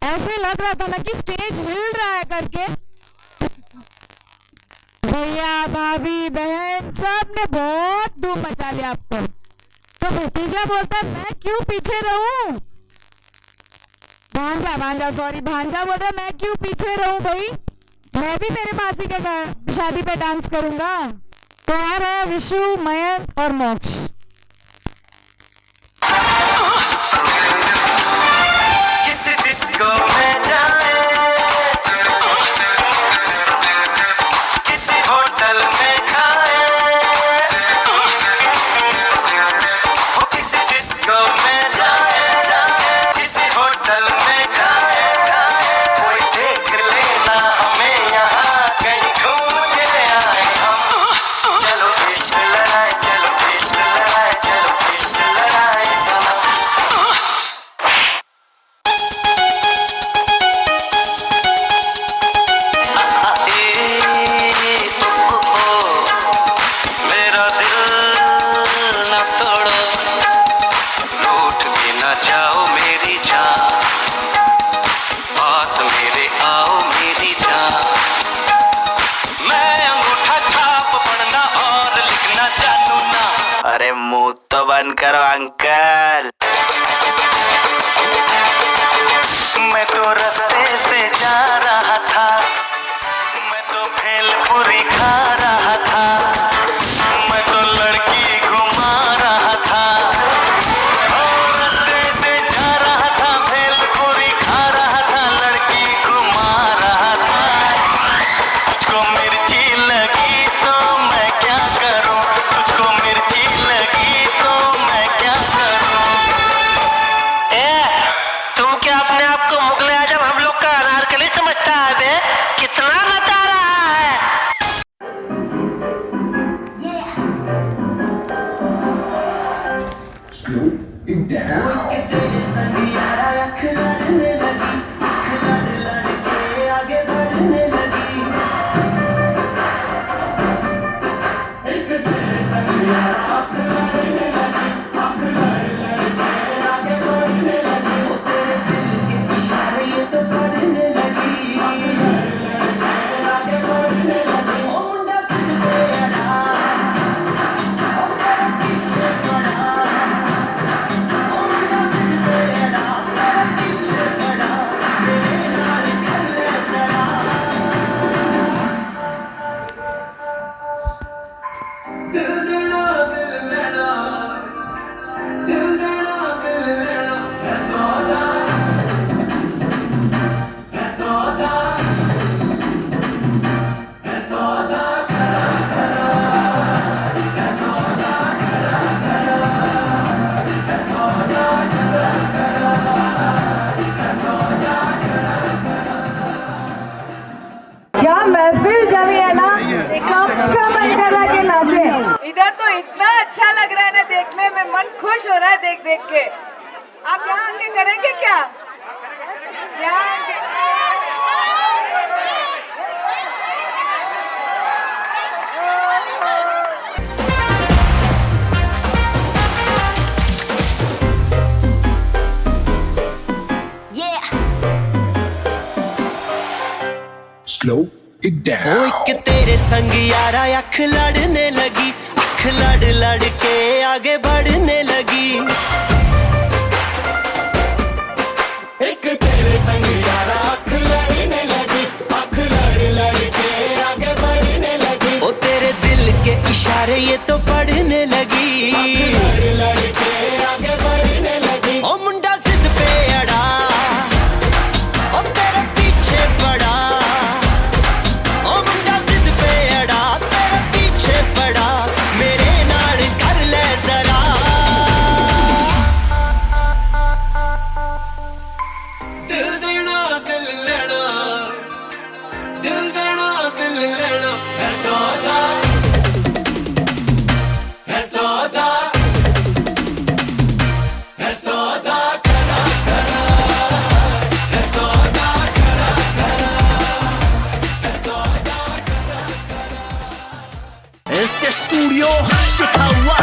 ऐसे लग रहा था ना कि स्टेज हिल रहा है करके। भैया भाभी बहन सब ने बहुत धूम मचा लिया आपको। तो भतीजा बोलता मैं क्यों पीछे रहूं, भांजा सॉरी भांजा बोल रहा मैं क्यों पीछे रहूं भाई, मैं भी मेरे मासी के शादी पे डांस करूंगा। तो आ रहा है विशु, मयंक और मोक्ष। किसी डिस्को में जाए, किसी होटल में खाए, वो किसी डिस्को में जाए, किसी होटल में खाए, कोई देख लेना हमें यहाँ कहीं घूम के आए हम। चलो इश्क लड़ाए, चलो इश्क लड़ाए, चलो इश्क लड़ाए सनम। मेरा दिल न तोड़ो, रूठ भी न जाओ मेरी जान, पास मेरे आओ मेरी जान। मैं अंगूठा छाप पढ़ना और लिखना जानू ना। अरे मुंह तो बंद करो अंकल। मैं तो रास्ते से जा रहा था, मैं तो भेलपुरी खा रहा था, मैं तो लड़की घुमा रहा था। और रास्ते से जा रहा था, भेलपुरी खा रहा था, लड़की घुमा रहा था। तुझको मिर्ची लगी तो मैं क्या करूं, तुझको मिर्ची लगी तो मैं क्या करूं। तुम क्या अपने आप को मुगले आजम हम लोग का अनारकली समझता है बे? कितना बता रहा है। Slow it down. क्या महफिल जमी है ना, सबका मन कर रहा है कि नाचे। इधर तो इतना अच्छा लग रहा है ना देखने में, मन खुश हो रहा है देख देख के। आप यहाँ आके करेंगे क्या? यहाँ आके- Slow it down. एक तेरे संग यारा अख लड़ने लगी, अख लड़ लड़ के आगे बढ़ने लगी। एक तेरे संग यारा अख लड़ने लगी, अख लड़ लड़ के आगे बढ़ने लगी। ओ तेरे दिल के इशारे ये तो पढ़ने लगी, लड़ लड़ के आगे बढ़ने लगी। ओ मुंडा जिद पे अड़ा, ओ तेरे पीछे पड़ा। ओ मुंडा जिद पे अड़ा, तेरे पीछे पड़ा, मेरे नाल कर ले जरा। दिल देना दिल लेना, दिल देना दिल लेना है सौदा, है सौदा, है सौदा करा करा, है सौदा करा करा, है सौदा करा करा। Este studio Chicago.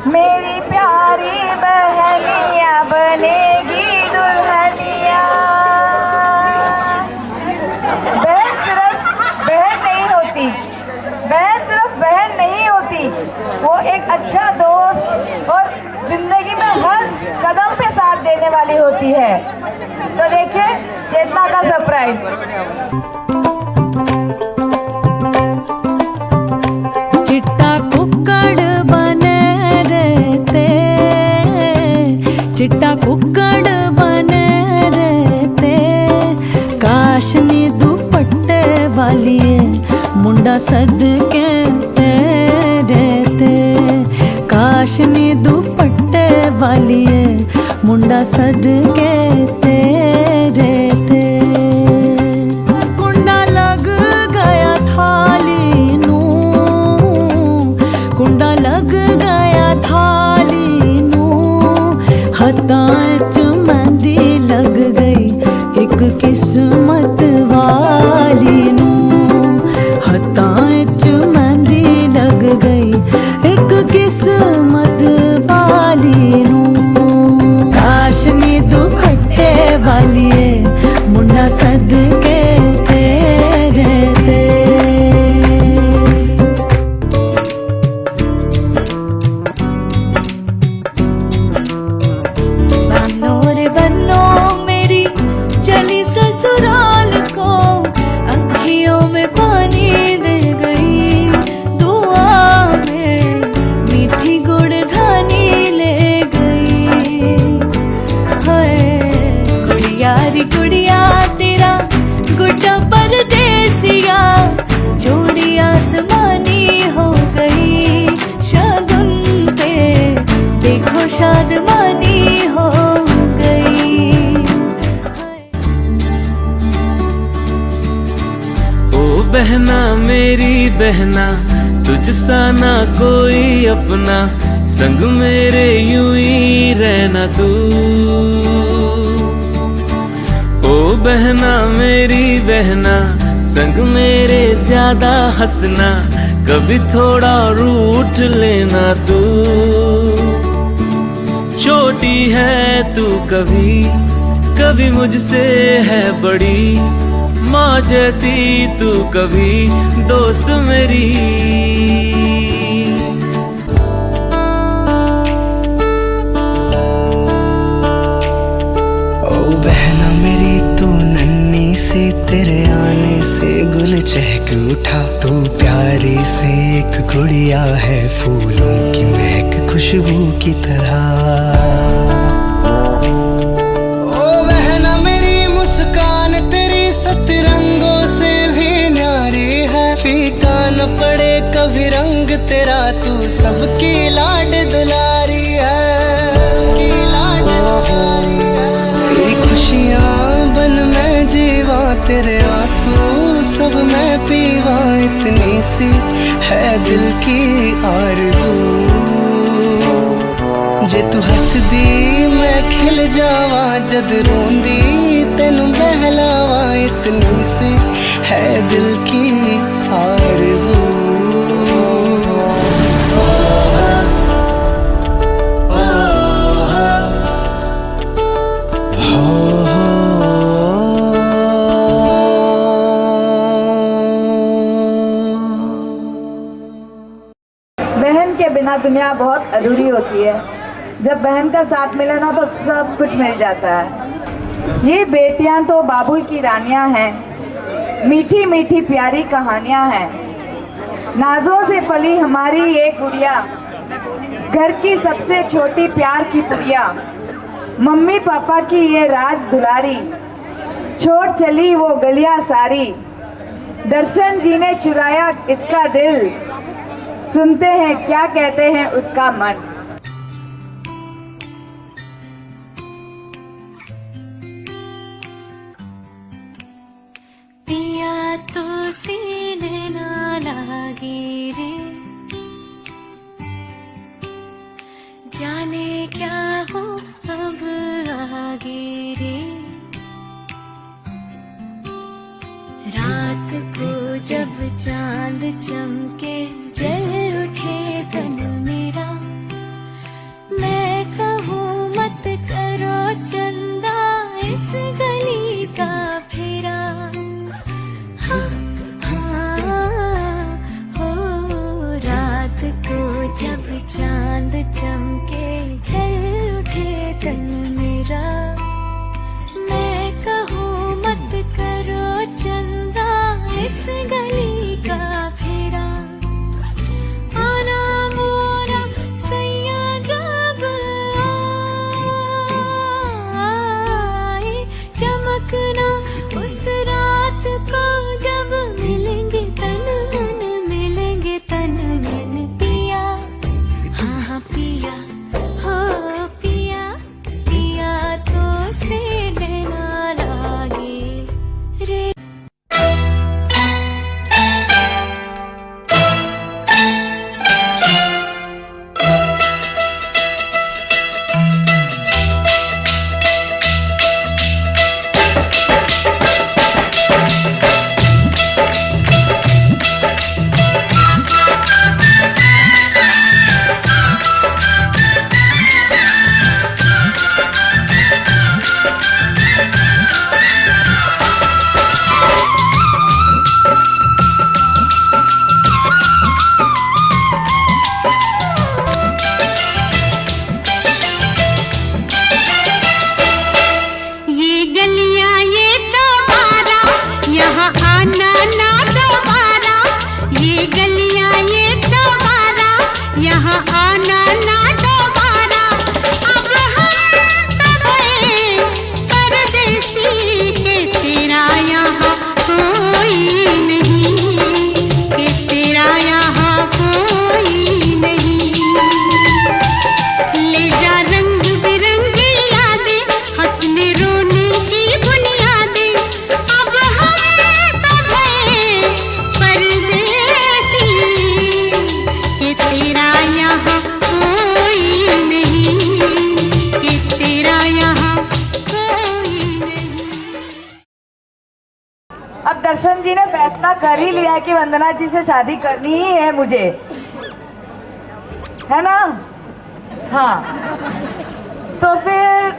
मेरी प्यारी बहनिया बनेगी दुल्हनिया। बहन सिर्फ बहन नहीं होती, बहन सिर्फ बहन नहीं होती, वो एक अच्छा दोस्त और जिंदगी में हर कदम पे साथ देने वाली होती है। तो देखिए चेतना का सरप्राइज। चिट्टा कुक्कड़ बने रहते, चिट्टा कुक्कड़ बने रहते, काशनी दुपट्टे वाली मुंडा सदके रहते, काशनी दुपट्टे वाली मुंडा सदके रहते। कुंडा लग गया थाली नू, कुंडा लग गया थाली नू, हथां च मेहंदी लग गई एक किस्मत वाली नू, हथां च मेहंदी लग गई एक किस्मत वाली नू। काशनी दुपट्टे वाली मुंडा सदके रहते। बनो रे बनो मेरी चली ससुराल को, अखियों में पानी दे गई, दुआ में मीठी गुड़धानी ले गई। हाय गुड़िया री गुड़िया तेरा गुड्डा परदेसिया, जोड़ी आसमानी हो गई, शगुन पे देखो शादमानी हो गई। ओ बहना मेरी बहना, तुझ सा ना कोई अपना, संग मेरे यूं ही रहना तू। ओ बहना मेरी बहना, संग मेरे ज्यादा हंसना, कभी थोड़ा रूठ लेना तू। छोटी है तू कभी कभी मुझसे है बड़ी, माँ जैसी तू कभी दोस्त मेरी। ओ बहना मेरी तू नन्ही सी, तेरे आने से गुल चहक उठा, तू प्यारी से एक गुड़िया है, फूलों की महक खुशबू की तरह। ओ बहना मेरी मुस्कान तेरी सतरंगों से भी न्यारी है, फीका न पड़े कभी रंग तेरा, तू सबकी लाड दुलारी है, तेरी खुशियाँ बन मैं जीवा, तेरे आंसू सब मैं पीवा, इतनी सी है दिल की आरज़ू। जे तू हसदी मैं खिल जावा, जद रोंदी तेनू बहलावा, इतनी सी है दिल की आरज़ू। बहन के बिना दुनिया बहुत अधूरी होती है। जब बहन का साथ मिले ना तो सब कुछ मिल जाता है। ये बेटियां तो बाबुल की रानियां हैं, मीठी मीठी प्यारी कहानियां हैं। नाजों से पली हमारी ये गुड़िया, घर की सबसे छोटी प्यार की पुड़िया, मम्मी पापा की ये राज दुलारी, छोड़ चली वो गलियां सारी, दर्शन जी ने चुराया इसका दिल, सुनते हैं क्या कहते हैं उसका मन। पिया तो सीने ना लागे रे, जाने क्या हो अब आगे रे, रात को जब चांद चमके जल उठे तन मेरा, कर ही लिया कि वंदना जी से शादी करनी ही है मुझे, है ना? हाँ, तो फिर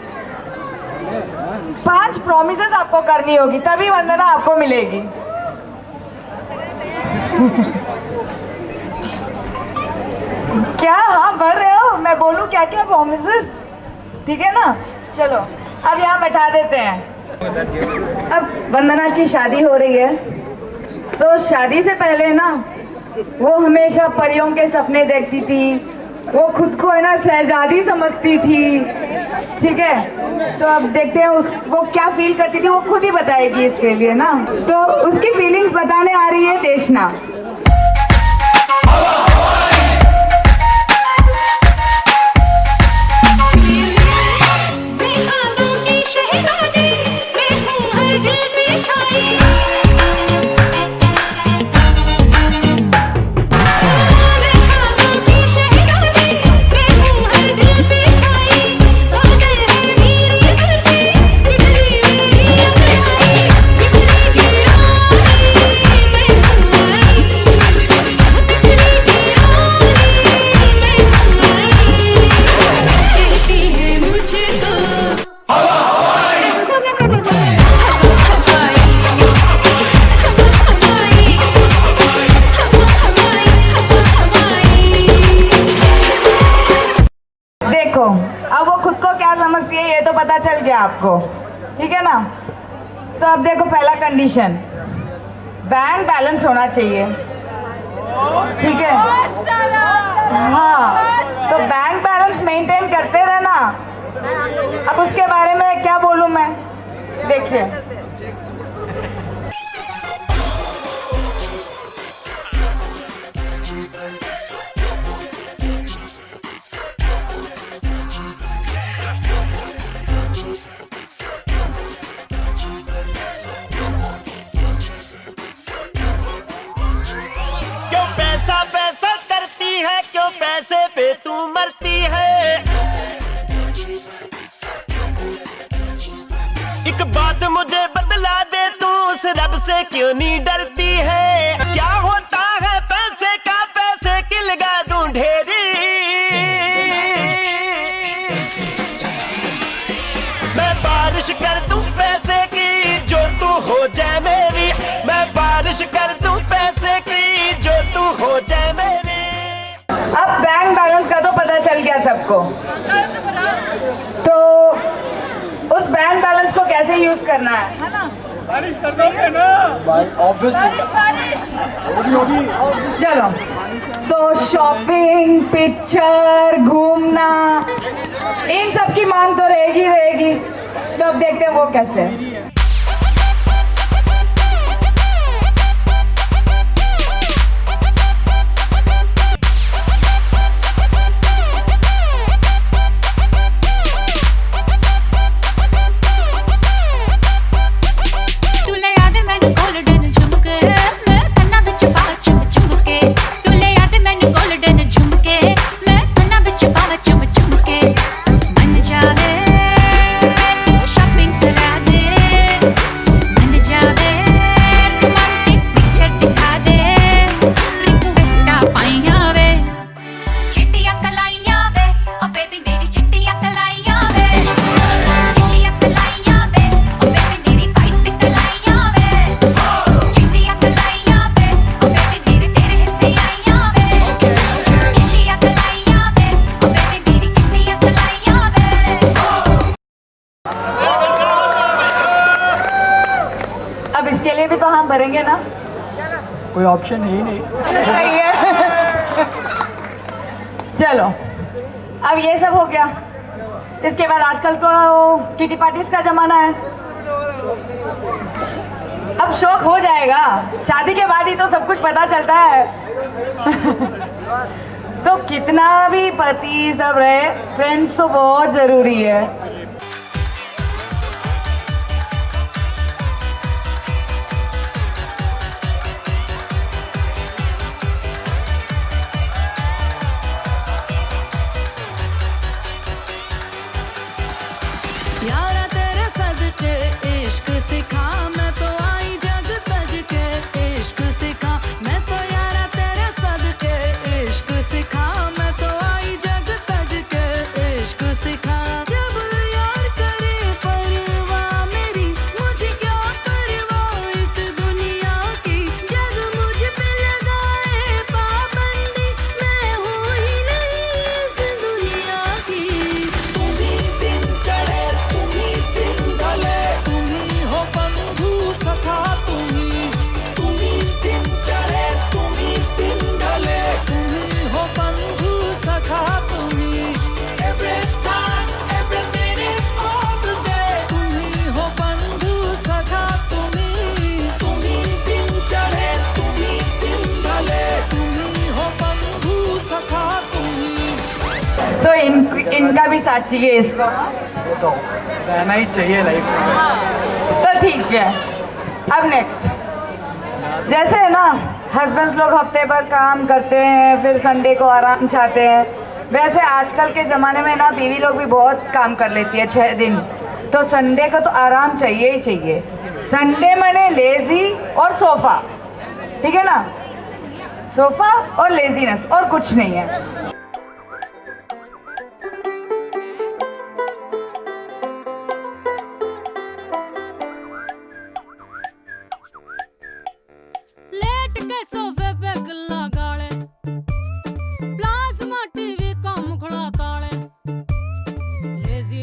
5 प्रॉमिसेस आपको करनी होगी, तभी वंदना आपको मिलेगी। क्या हाँ भर रहे हो? मैं बोलूं क्या क्या प्रॉमिसेस? ठीक है ना? चलो अब यहाँ बैठा देते हैं। अब वंदना की शादी हो रही है, तो शादी से पहले ना वो हमेशा परियों के सपने देखती थी, वो खुद को है ना शहजादी समझती थी, ठीक है? तो अब देखते हैं वो क्या फील करती थी, वो खुद ही बताएगी इसके लिए ना। तो उसकी फीलिंग्स बताने आ रही है देशना। अब वो खुद को क्या समझती है ये तो पता चल गया आपको, ठीक है ना? तो अब देखो पहला कंडीशन, बैंक बैलेंस होना चाहिए, ठीक है? हाँ, तो बैंक बैलेंस मेंटेन करते रहना। अब उसके बारे में क्या बोलूं मैं, देखिए। क्यों पैसा पैसा करती है, क्यों पैसे पे तू मरती है? एक बात मुझे बतला दे, तू उस रब से क्यों नहीं डरती है? क्या होता है पैसे का, पैसे की लगा दूं ढेरी। मैं बारिश कर दूं पैसे की, जो तू हो जाए मेरी। मैं बारिश कर दूं पैसे की, जो तू हो जाए मेरी। अब बैंक बैलेंस का तो पता चल गया सबको, तो उस बैंक बैलेंस को कैसे यूज करना है ना? बारिश कर दोगे ना? बारिश। चलो, तो शॉपिंग, पिक्चर, घूमना, इन सब की मांग तो रहेगी। तो अब देखते हैं वो कैसे। अब इसके लिए भी तो हम भरेंगे ना, कोई ऑप्शन है ही नहीं। सही है। चलो, अब ये सब हो गया, इसके बाद आजकल तो किटी पार्टीज का जमाना है। अब शौक हो जाएगा, शादी के बाद ही तो सब कुछ पता चलता है। तो कितना भी पति सब रहे, फ्रेंड्स तो बहुत जरूरी है। यारा तेरे सदके इश्क सिखा, मैं तो आई जग तज के इश्क देखा मैं तो आई जग तज के इश्क सिखा जब यार करे परवाह मेरी मुझे क्या परवाह इस दुनिया की जग मुझ पे लगाए पाबंदी मैं हूँ ही नहीं इस दुनिया की तुम्ही दिन चढ़े तुम्ही दिन ढले तुम्ही हो बंधु सखा तुम्ही दिन चढ़े तुम्ही दिन ढले तुम्ही हो बंधु सखा तुम्ही every time every minute of the day तुम्ही हो बंधु सखा तुम्ही दिन चढ़े तुम्ही दिन ढले तुम्ही हो बंधु सखा तुम्ही तो इनका भी साथ चाहिए इसको। वो तो रहना ही चाहिए लाइफ में। तो ठीक है, अब नेक्स्ट जैसे है ना हस्बैंड्स लोग हफ्ते भर काम करते हैं फिर संडे को आराम चाहते हैं, वैसे आजकल के ज़माने में ना बीवी लोग भी बहुत काम कर लेती है 6 दिन, तो संडे को तो आराम चाहिए ही चाहिए। संडे माने लेजी और सोफ़ा, ठीक है ना, सोफ़ा और लेजीनेस और कुछ नहीं है। लेट के सोफे पे गल्ला गाले प्लाज्मा टीवी कम खड़ा ताले लेजी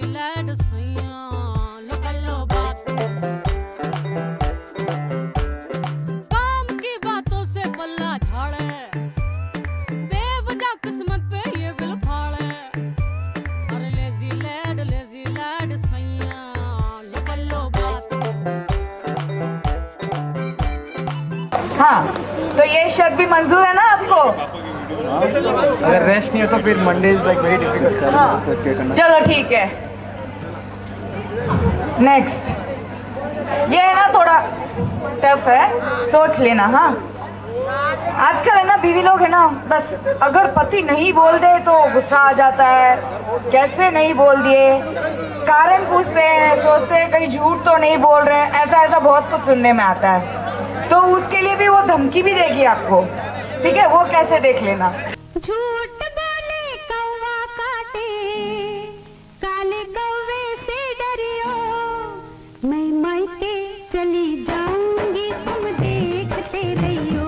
लैड सैया लो बात काम की बातों से पल्ला झाड़े बेवजह किस्मत पे ये बिल फाड़े अरे लेजी लैड सैया लो बात हाँ, तो ये शर्ट भी मंजूर है ना आपको? अगर रेस्ट नहीं हो तो फिर Monday is like very difficult. हाँ, चलो ठीक है। नेक्स्ट ये है ना थोड़ा टफ है, सोच लेना। हाँ, आजकल है ना बीवी लोग है ना बस अगर पति नहीं बोल दे तो गुस्सा आ जाता है, कैसे नहीं बोल दिए, कारण पूछते हैं, सोचते हैं कहीं झूठ तो नहीं बोल रहे हैं, ऐसा बहुत कुछ सुनने में आता है। तो उसके लिए भी वो धमकी भी देगी आपको, ठीक है, वो कैसे देख लेना। झूठ बोले कौवा काटे काले कौवे से डरियो मैं मायके चली जाऊंगी तुम देखते रहियो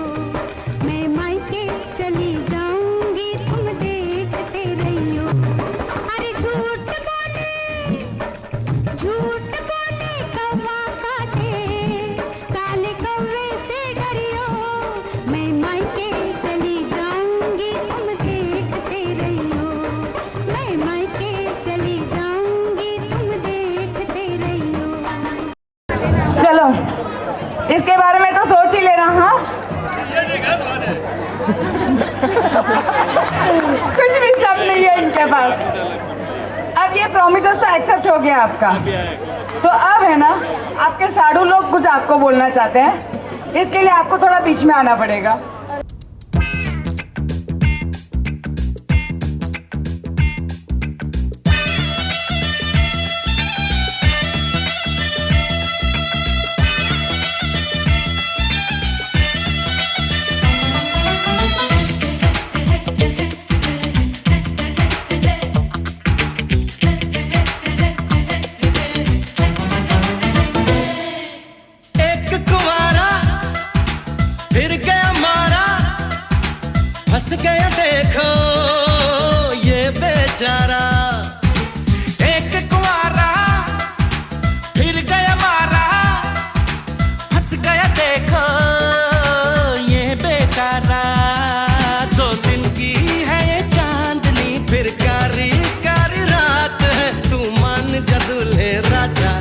मैं मायके चली जाऊंगी तुम देखते रहियो अरे झूठ बोले कौवा काटे काले कौवे से डरियो मैं मायके चली जाऊंगी तुम देखते रहियो मैं मायके चली जाऊंगी तुम देखते रहियो चलो इसके बारे में तो सोच ही लेना। हाँ कुछ भी शब्द नहीं है इनके पास। अब ये प्रोमिस तो एक्सेप्ट हो गया आपका, तो अब है ना आपके साधु लोग कुछ आपको बोलना चाहते हैं, इसके लिए आपको थोड़ा बीच में आना पड़ेगा। एक कुंवारा फिर गया मारा फंस गया देखो ये बेचारा एक कुंवारा फिर गया मारा फंस गया देखो ये बेचारा 2 दिन की है ये चांदनी फिर कारी कारी रात है तू मान जा दूल्हे राजा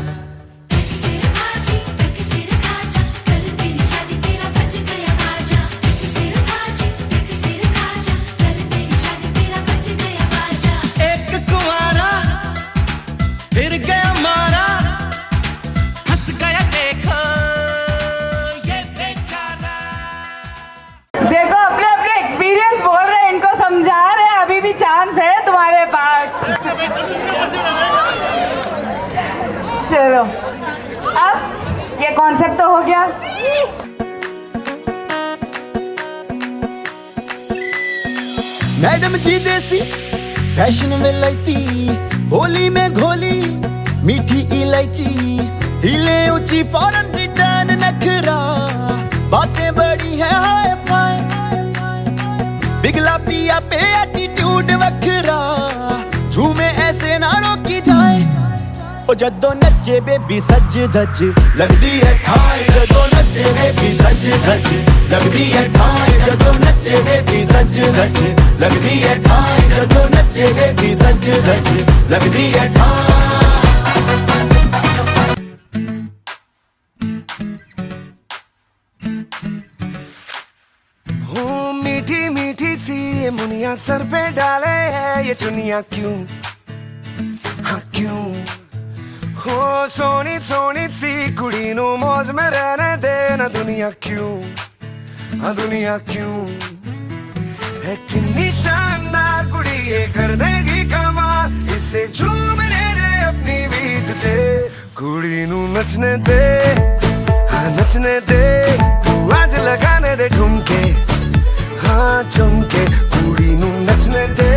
एक कुंवारा फिर गया मारा फंस गया देखो ये बेचारा। देखो अपने अपने एक्सपीरियंस बोल रहे हैं, इनको समझा रहे हैं, अभी भी चांस है तुम्हारे पास। चलो अब ये कॉन्सेप्ट तो हो गया। मैडम जी देसी फैशन में लैती, बोली में घोली मीठी इलायची, हिले ऊंची फॉरेन रिटर्न नखरा, बातें बड़ी है हाय फाय, बिगला पिया पे एटीट्यूड वखरा, झूमे ऐसे ना रोकी जाए। ओ जदों नचे बेबी सज धज लगदी है ठाई, जदों नचे बेबी सज धज लगदी है ठाई, जदों नचे बेबी सज धज लगदी है ठाई, जदों नचे बेबी सज धज लगदी है ठाई। मीठी मीठी सी ये मुनिया सर पे डाले है ये चुनिया क्यों, हाँ क्यों हो सोनी सोनी सी कुड़ी नो मौज में रहने दे ना दुनिया क्यों, हाँ दुनिया क्यों है कितनी शानदार कुड़ी ये कर देगी कमाल, इसे झूमने दे अपनी बीट ते कुड़ी नू नचने दे, हाँ नचने दे तू आज लगाने दे ठुमके, हाँ चमके कुड़ी नू नचने दे,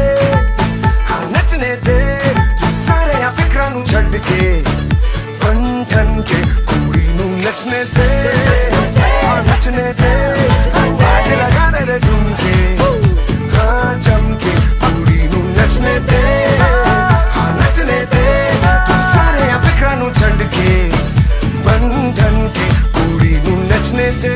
हाँ नचने दे तू सारे आ फिक्रां नू छड्ड के, बन ठन के कुड़ी नू नचने दे, हाँ नचने दे तू आज लगाने दे ठुमके, हाँ चमके कुड़ी नू नचने दे, हाँ नचने दे तू सारे आ फिक्रां नू छड्ड के, बन ठन के कुड़ी नू नचने दे।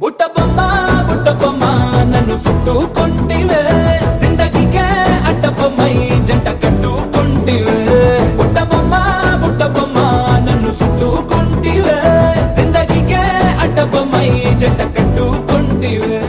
బుట్టబొమ్మ నన్ను చుట్టుకుంటివే, జిందగీకే అడ్డబొమ్మై జంట కట్టుకుంటివే, బుట్టబొమ్మ నన్ను చుట్టుకుంటివే, జిందగీకే అడ్డబొమ్మై జంట కట్టుకుంటివే।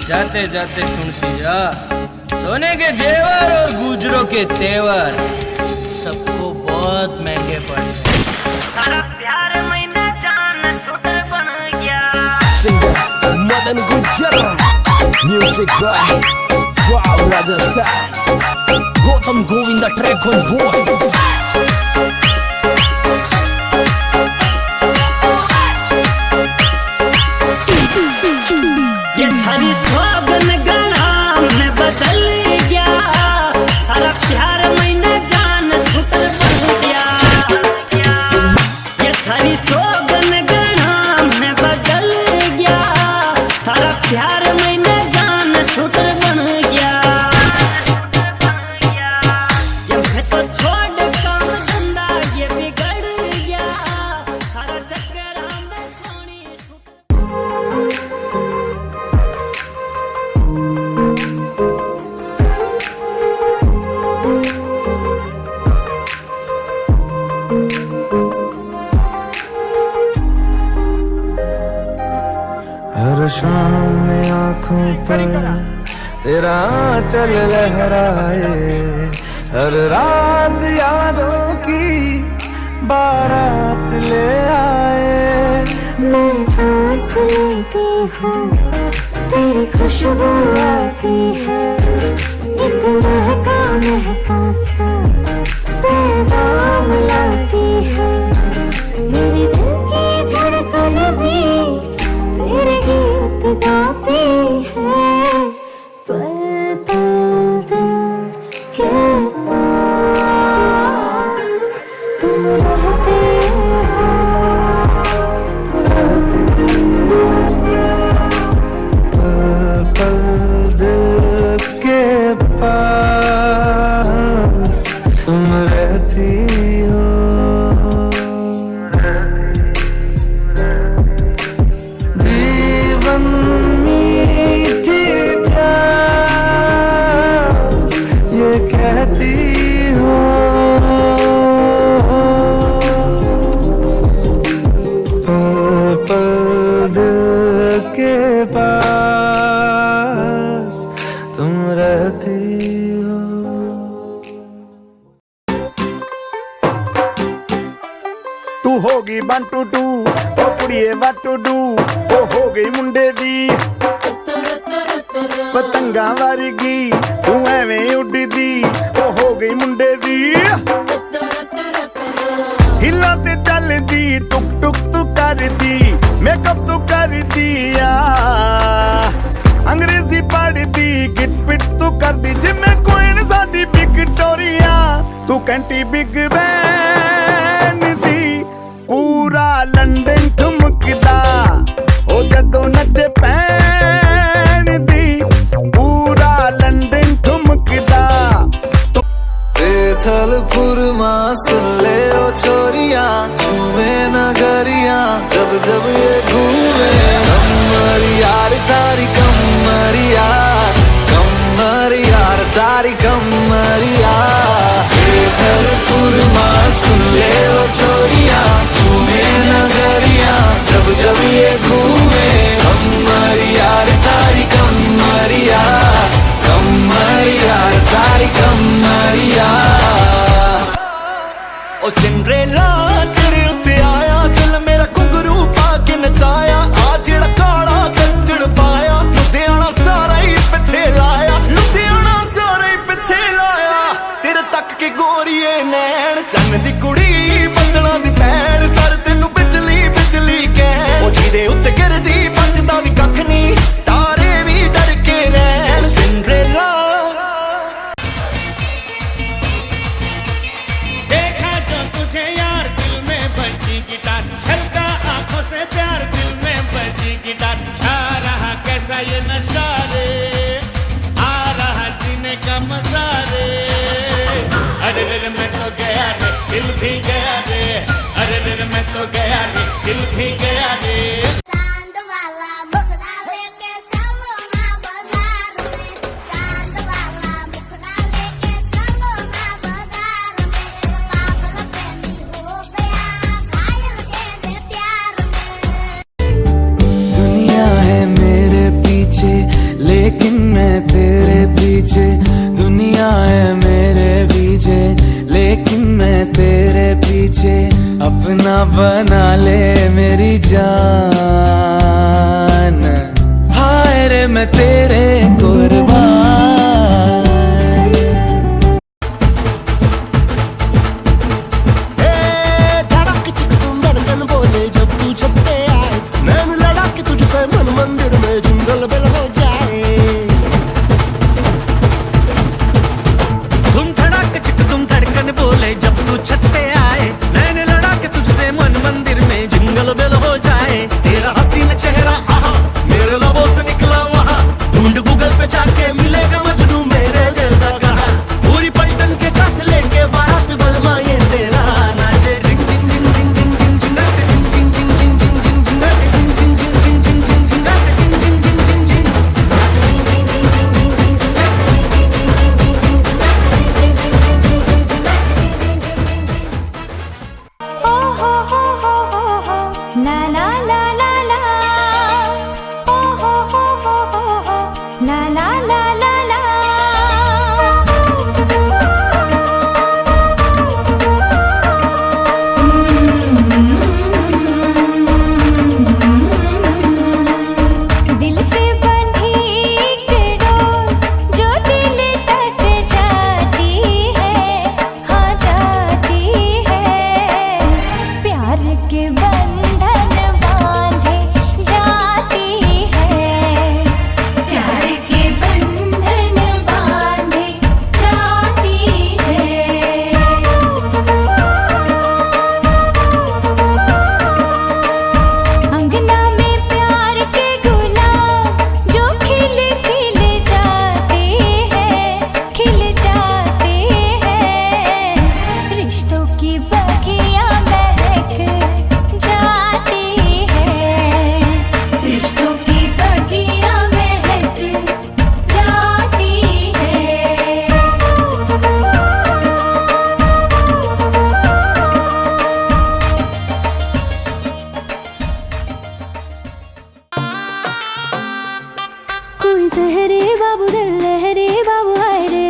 जाते जाते सुनती जा, सोने के जेवर और गुजरों के तेवर सबको बहुत महंगे पड़े। तारा प्यार मैंने जान शूटर बन गया। Singer Madan Gujara, music by Wow Rajasthan, Gautam Govinda track on board. ये थारी सोगन गला में बदल गया, तारा प्यार मैंने जान शूटर बन गया। ये थारी सोगन गला में बदल गया, तारा प्यार मैंने जान शूटर बन गया। ये मैं तो छोड़ काम धंधा ये बिगड़ गया, तारा चक्कर में सोनी हर शाम में आँखों पर तेरा आंचल लहराए, हर रात यादों की बारात ले आए। मैं सांस लेती हूँ तेरी खुशबू आती है, एक महका महका सा पैगाम लाती है। मेरे दिल की धड़कन भी तेरे गीत आती है, पल पल दिल के पास तुम रहते हो। पल पल दिल के पास तुम रहती हो। जीवन मीठी प्यास ये कहती हो। पल पल दिल के पास तुम रहती हो। तू होगी 1 2 2 ओ कुड़िए what to do ओ हो गई मुंडे दी पतंगा वर्गी तू एवें उड़दी ओ हो गई मुंडे दी हिला ते चलदी टुक टुक तू करदी मेकअप तू करदी आ अंग्रेजी पढ़दी गिट पिट तू करदी जिमें कोइन साडी विक्टोरिया तू कैंटी बिग बैन दी पूरा लंदन ठुमकदा ओ जदों नच पैन दी पूरा लंदन ठुमकदा। थलपुर मां सुन ले ओ छोरिया झूमे नगरिया जब जब ये घूमे कमर यार तारी कमर यार तारी कमर यार। थलपुर मां सुन ले ओ छोरिया झूमे नगरिया जब जब ये घूमे कमर यार तारी कमर यार तारी कमर यार। ओ सिंड्रेला तेरे उत्ते आया दिल मेरा घुंघरू पा के नचाया आ जेड़ा काला कंजड़ पाया लुधियाना सारा ही पिछे लाया लुधियाना सारा ही पिछे लाया तेरे तक के गोरीए नैन चन्न दी कुड़ी बदलां दी भैन सर तेनू बिजली बिजली कहन ओ जीदे उत्ते गिरदी बचदा भी कख नहीं तारे भी डर के रहन सिंड्रेला। देखा जो तुझे यार दिल में बजी गिटार छलका आंखों से प्यार दिल में बजी गिटार छा रहा कैसा ये नशा रे आ रहा जीने का मजा रे अरे रे मैं तो गया रे दिल भी गया रे अरे रे मैं तो गया रे दिल भी गया रे। चांद वाला मुखड़ा लेके चलो ना बाजार में, चांद वाला मुखड़ा लेके चलो ना बाजार में, पागल प्रेमी हो गया घायल तेरे प्यार में। दुनिया है मेरे पीछे लेकिन मैं तेरे पीछे दुनिया है मेरे पीछे लेकिन मैं तेरे पीछे अपना बना ले मेरी जान हाय रे मैं तेरे कुर्बान। धड़क चिक तुम धड़कन बोले जब तू छत्ते आए नैन लड़ा के तुझसे मन मंदिर में जिंगल बेल हो जाए। तुम धड़क चिक तुम धड़कन बोले जब तू छत पे आए नैन लड़ा के तुझसे मन मंदिर में जिंगल बेल हो जाए। तेरा हसीन चेहरा आहा मेरे लबों से निकला वहाँ ढूंढ गूगल पे सहरे बाबू दिल लहरे बाबू हाय रे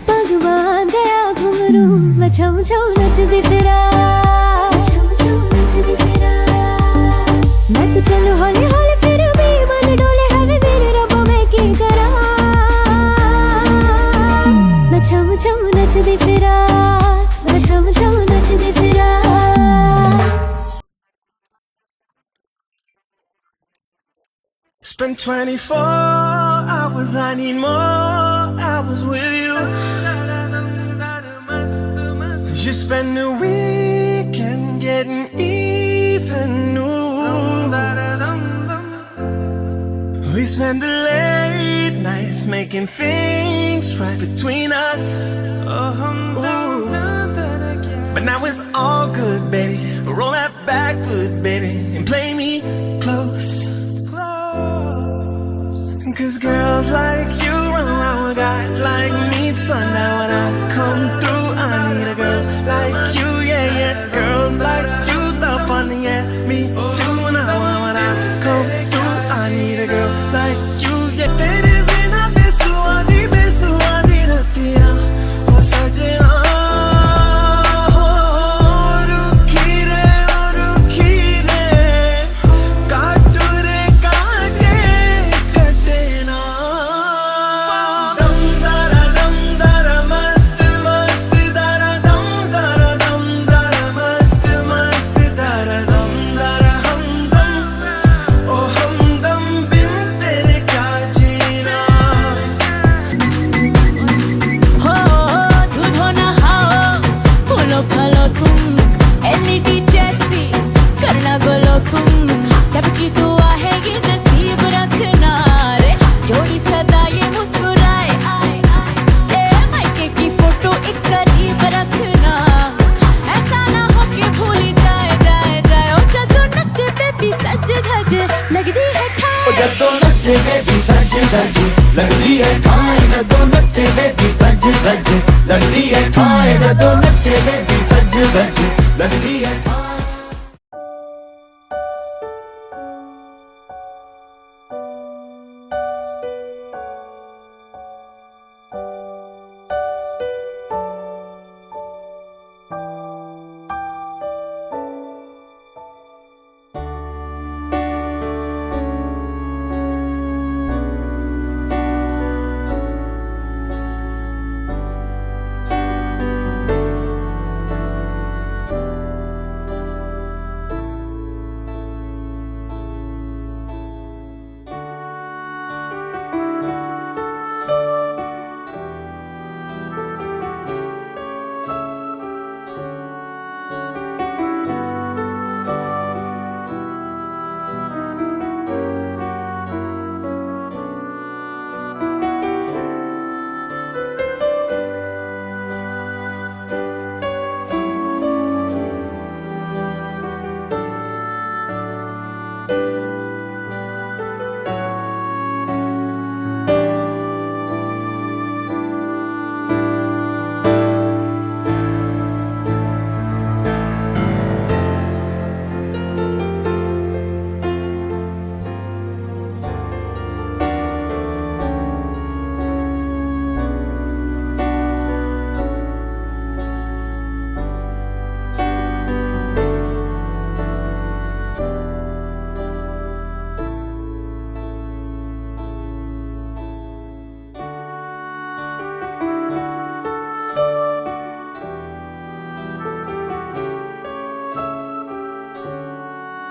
पग बांधया घुंघरू मैं छम छम नचदी फिरा मैं तो चलू हौली हौली फिर भी मन डोले हवे मेरे रब्बा मैं की करा मैं छम छम नचदी फिरा मैं छम छम नचदी फिरा Spend 24 hours, I need more hours with you. You spend the weekend getting even new. We spend the late nights making things right between us. Ooh. But now it's all good, baby. Roll that backwood, baby, and play me close. Cause girls like you run around with guys like me, son. Now when I come through, I need a girl like you, yeah, yeah. Girls like you love fun, yeah, me too. Now when I come through, I need a girl like you, yeah. Tere bina besuadi ratiya, oh sajna. सबकी दुआ है ये नसीब रखना रे जोड़ी सदा ये मुस्कुराए ए मायके की फोटो एक करीब रखना ऐसा ना हो कि भूल जाए ओ जदों नचे बेबी सज धज लगदी है ठाई ओ जदों नचे बेबी सज धज लगदी है ठाई जदों नचे बेबी सज धज लगदी है ठाई जदों नचे बेबी सज धज लगदी है ठाई